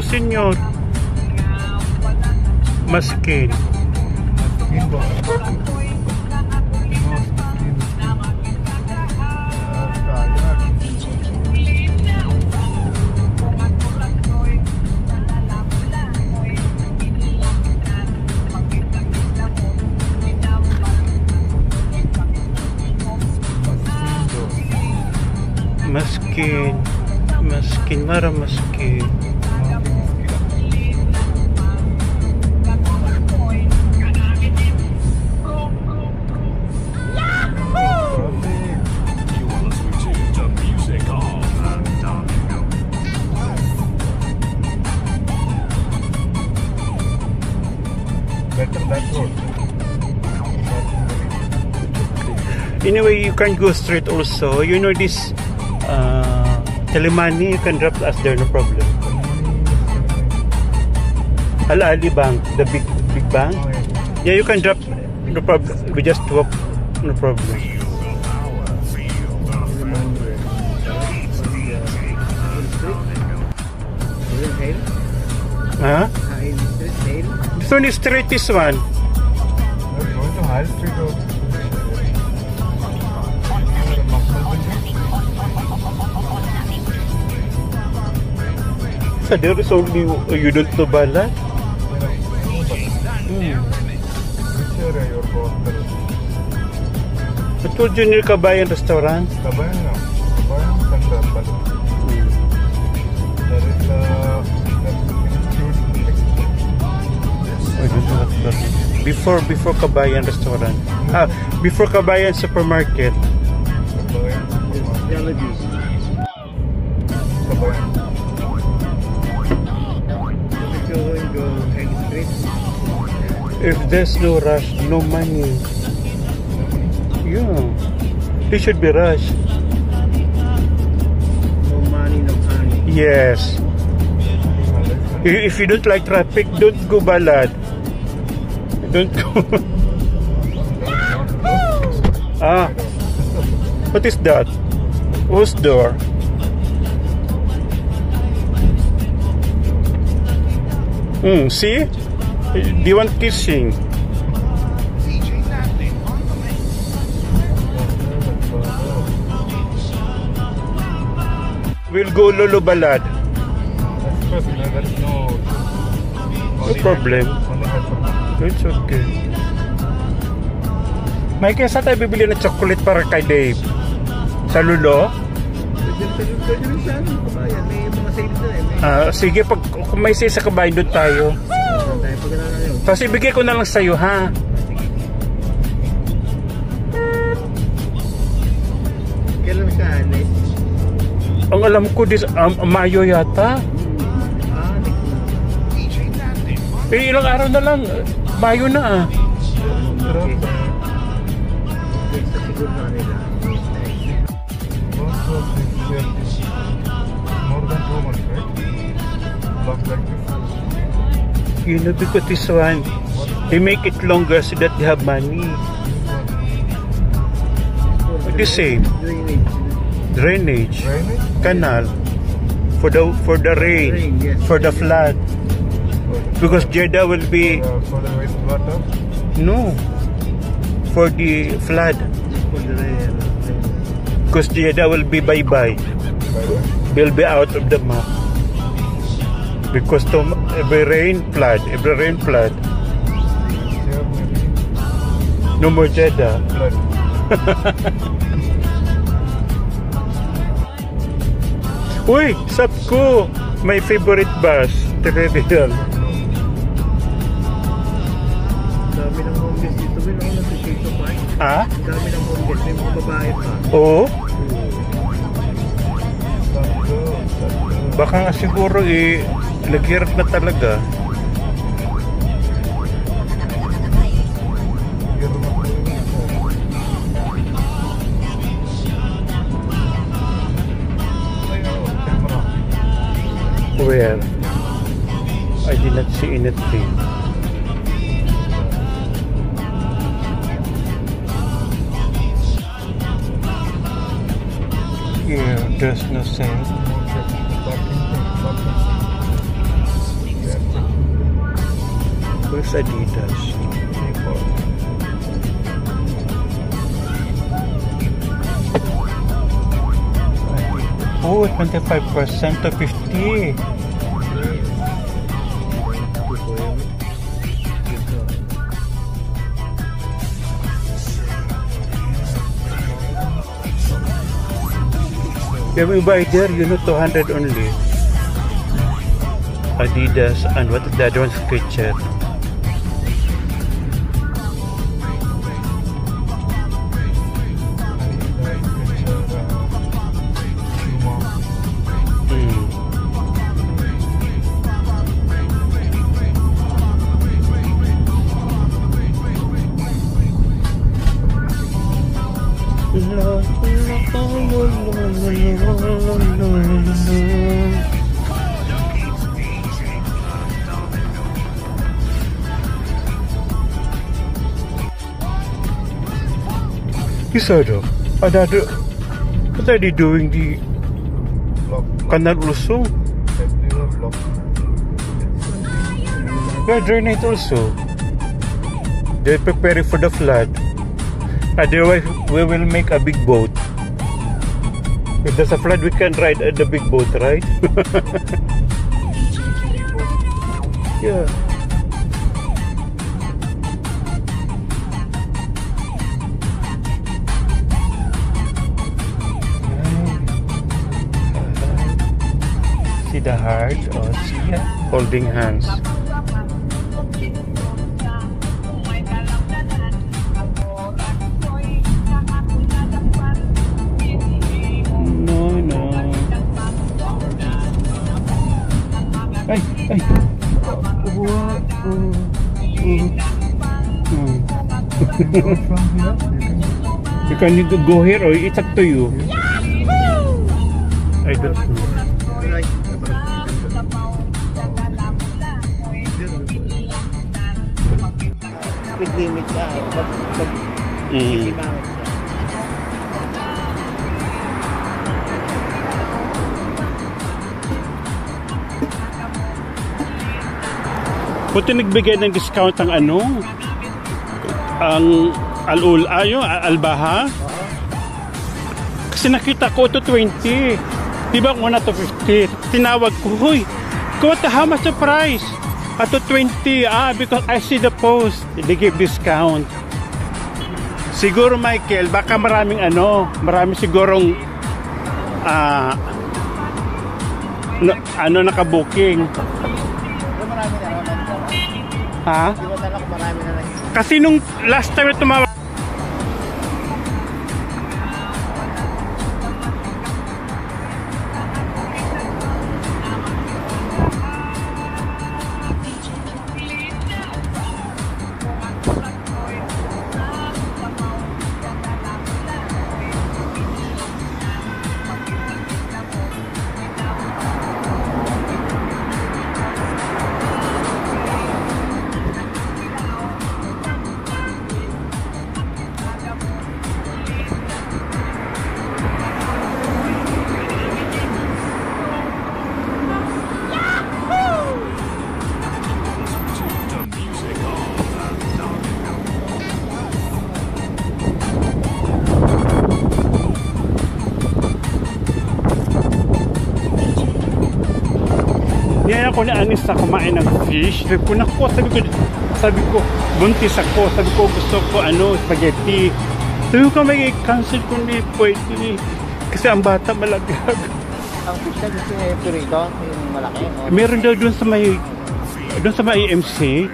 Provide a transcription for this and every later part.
senyor. Maskin. Maskin. Maskin, mara maskin. Anyway, you can go straight also. You know this Telemani, you can drop us there, no problem. Al Ali Bank, the big bank. Yeah, you can drop, no problem. We just walk, no problem. Huh? This one is straight, this one. So there is only you don't know Balat? I told you near Kabayan restaurant. Kabayan Center. There is before Kabayan restaurant. Before Kabayan supermarket. Kabayan. If there's no rush, no money. Yeah, it should be rush. No money, no money. Yes. If you don't like traffic, don't go Balad. Don't go. What is that? Whose door? See? Do you want kissing? We'll go Lolo Balad. No problem. It's okay. May kaya tayo bibili ng chocolate para kay Dave? Sa Lolo? Sige, pag kung may say sa Kabayan doon tayo. Tapos ibigay ko na lang sa'yo, ha? Kailan siya alis? Ang alam ko, Mayo yata. Ilang araw na lang. Mayo na, You know, because this one, they make it longer so that they have money. The same. Drainage. Canal. For the rain. Yes. For the flood. Because Jeddah will be... For the wastewater? No. For the flood. For the rain. Because Jeddah will be bye-bye. Will be out of the map. Because every rain, flood. No more Jeddah. Uy, Sapko! My favorite bus. Terrestrial. Dami ng homeless dito. May mga nasa Park. Ha? Dami ng homeless. May mga babae pa. Oo. Baka nga siguro naghirap na talaga. Where? I did not see anything. Here, there's no sense. Adidas. Oh, 25% to 50. Can we buy there? You know, 200 only. Adidas and what is the other one? Skechers. Isado, another. What are they doing? The canal also. Yeah, drainage also. They're preparing for the flood. Otherwise, we will make a big boat. If there's a flood, we can ride the big boat, right? Yeah. See the heart? Oh, see ya. Holding hands. Ay, ay. You can go here or it's up to you. I don't know. Speed limit siya. Buti nagbigay ng discount ang ano? Ang Albaha? Kasi nakita ko to 20. Diba una to 50? Tinawag ko, huy, how much the price? To 20. Because I see the post. They give discount. Siguro Michael, baka marami sigurong nakabuking. Ha? Kasi nung last time na tumawag niyaya ko na anis na kumain ng fish. Sabi ko, buntis ako. Sabi ko, gusto ko spaghetti. Sabi ko, may cancel ko hindi pwede. Kasi ang bata malaglag. Ang fish na gusto niya yung purito, yung malaki. Meron daw doon sa may AMC.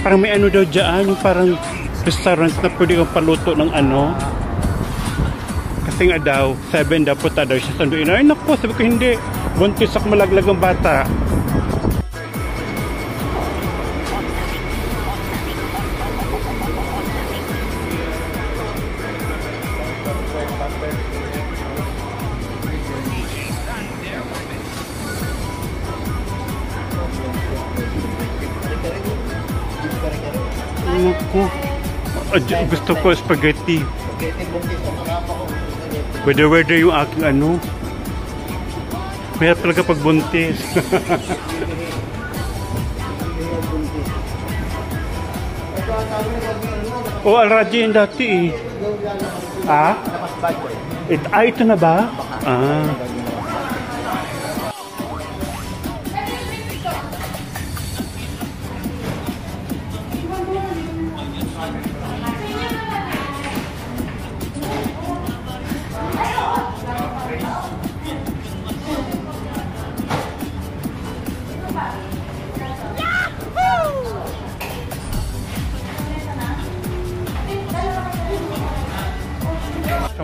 Parang may daw dyan, yung parang restaurant na pwede kang paluto ng Kasi nga daw, 7 daw punta daw siya sanduin. Ay naku, sabi ko hindi. Buntis ako malaglag ang bata. Gusto ko spaghetti. Whether yung aking Mayroon talaga pag buntis. O, Al-Raji yung dati eh. Ah? Ito na ba? Ah.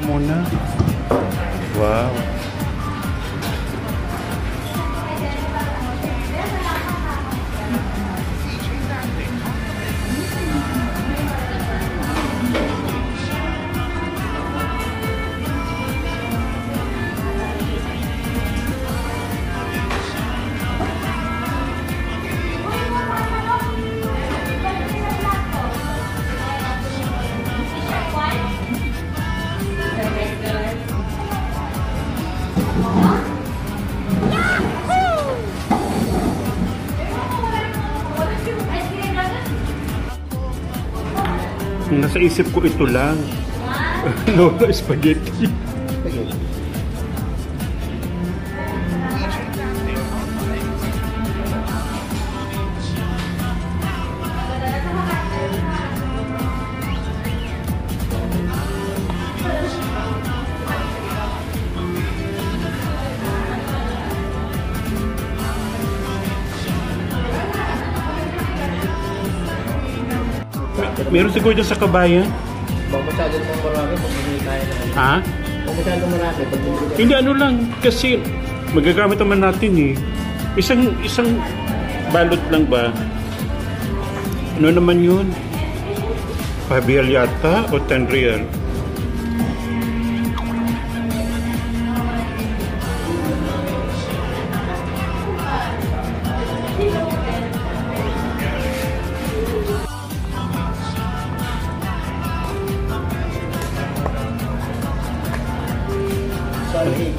Muna. Wow. Nasa isip ko ito lang. Lola spaghetti. Meron siguro dyan sa kabayan? Baka masyadong marami pag hindi kaya na. Ha? Baka masyadong marami pag hindi kaya. Hindi, ano lang. Kasi magagamit naman natin eh. Isang balot lang ba? Ano naman yun? 5 real yata o 10 real?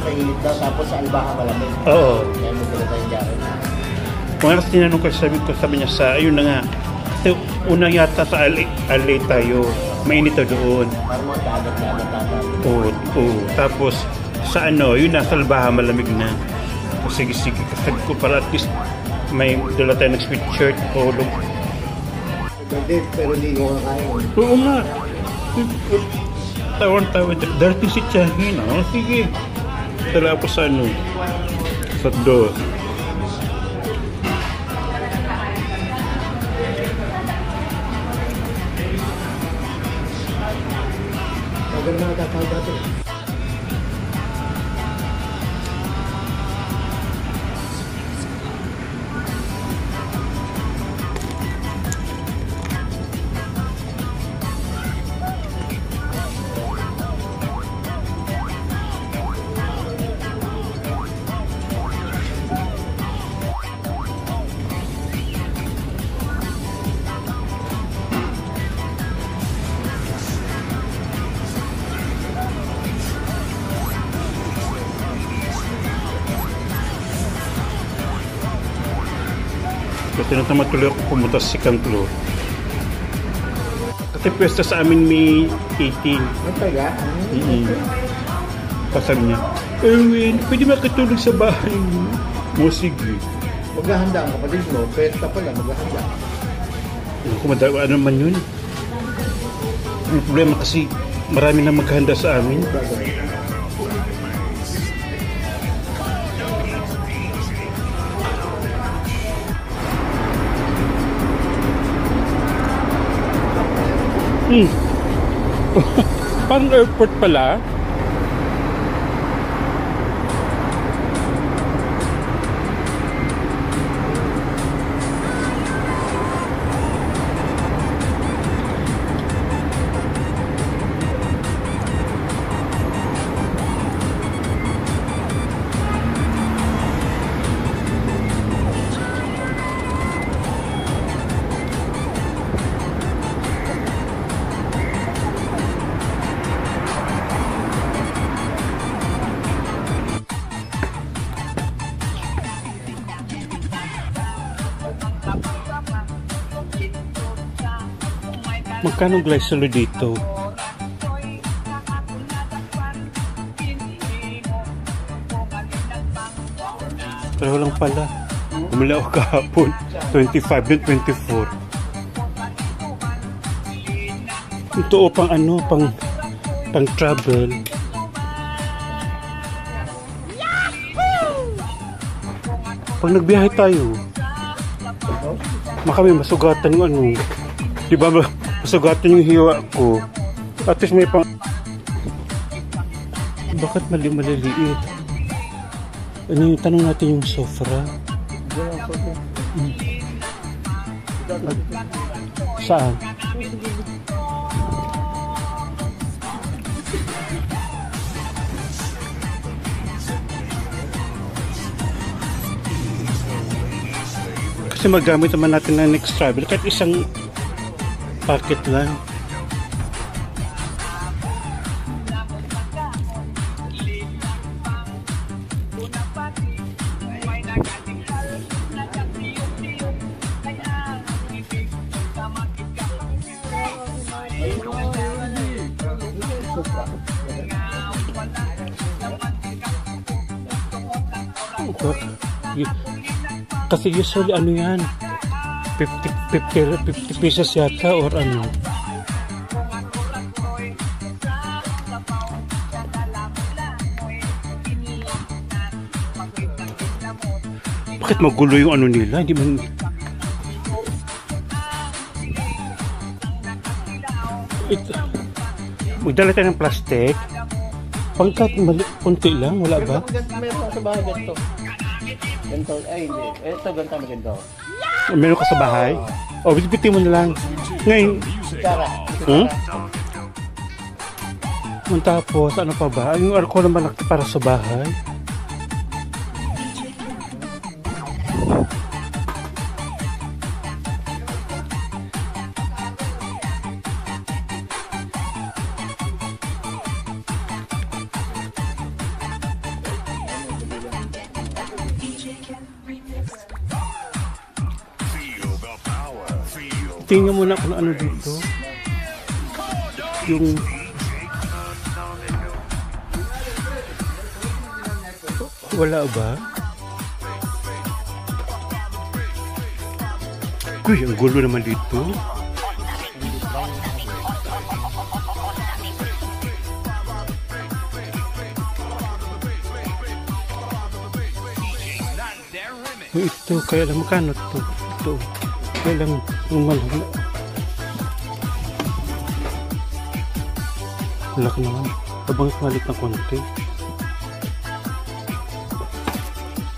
Mainit daw, tapos sa albaha malamig. Oo. Kaya mo pala tayong jacket. Kung ano tinanong ko, sabi niya sa, ayun na nga. Kasi una yata sa LA tayo. Mainit na doon. Parang mga dagat. Oo. Tapos sa ano, yun na, sa albaha malamig na. Sige. Kasi ko para at least may dala tayo ng sweatshirt o look. Pero hindi ko kakain. Oo nga. Tawan-tawan. Dirty si Chahin. Oh. Sige. Tala po sa ano. Sa do. Maganda na tatawag natin. Kasi natama tuloy ako pumunta sa second floor. Kasi pwesta sa amin may 18. Ang taga? Pasal niya, Erwin, pwede makatulog sa bahay mo? O sige. Maghahanda ang kapatid mo, pesta pala, maghahanda. Ano naman yun? Ang problema kasi marami na maghahanda sa amin. Parang airport pala. Magkano glycol dito? Pero lang pala. Bumili ako kahapon. 25 din, 24. Ito o pang ano, pang travel. Pag nagbiyahe tayo, makami masugatan yung ano. Diba masugatan yung hiwa ko. At least may pang... Bakit maliliit? Ano yung tanong natin yung sofra? Saan? Kasi magamit naman natin na next travel kahit isang packet lang. Kasi usually ano yan 50 pesos yata or ano. Bakit magulo yung ano nila? Hindi man magdala tayo ng plastic pangkat kunti lang, wala ba? Meron sa bahay ganito. Ganito, ay hindi. Ito ganito maganda. Meron ka sa bahay? O, bitbitin mo na lang. Ngayon, tapos, ano pa ba? Yung alcohol na malaki para sa bahay. Tingnan mo na kung ano dito. Yung wala ba? Uy, ang gulo naman dito. Uy, ito, kaya lang magkano to? Ito. Kaya lang malaki. Malaki naman. Habang malit na konti.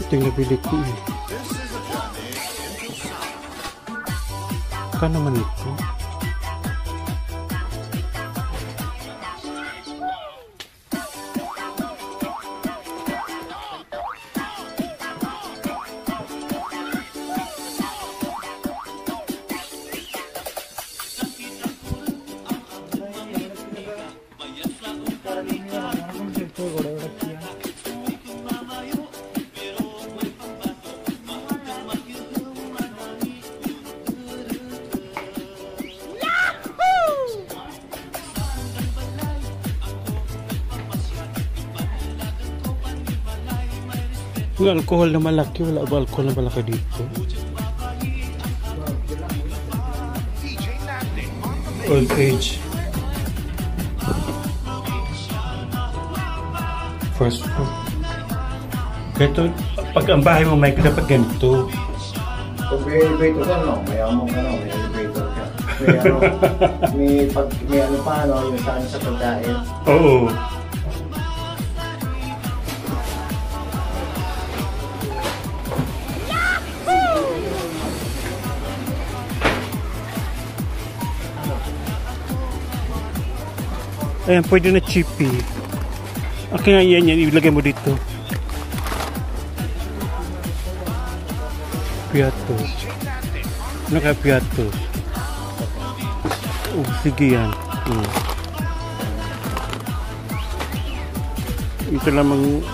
Ito yung nabili ko eh. Saka naman ito. Yung alcohol na malaki, wala ba alcohol na malaki dito? Old age. First floor. Ganito, pag ang bahay mo may dapat ganito. Kung may elevator ka, no? Mayamong ka, no? May elevator ka. May ano pa, no? Yung saan sa pagkain. Oo. Ayan, pwede na chippy. Okay nga yan, ilagay mo dito. Piatos. Ano kaya piatos? Oh, sige yan. Ito lamang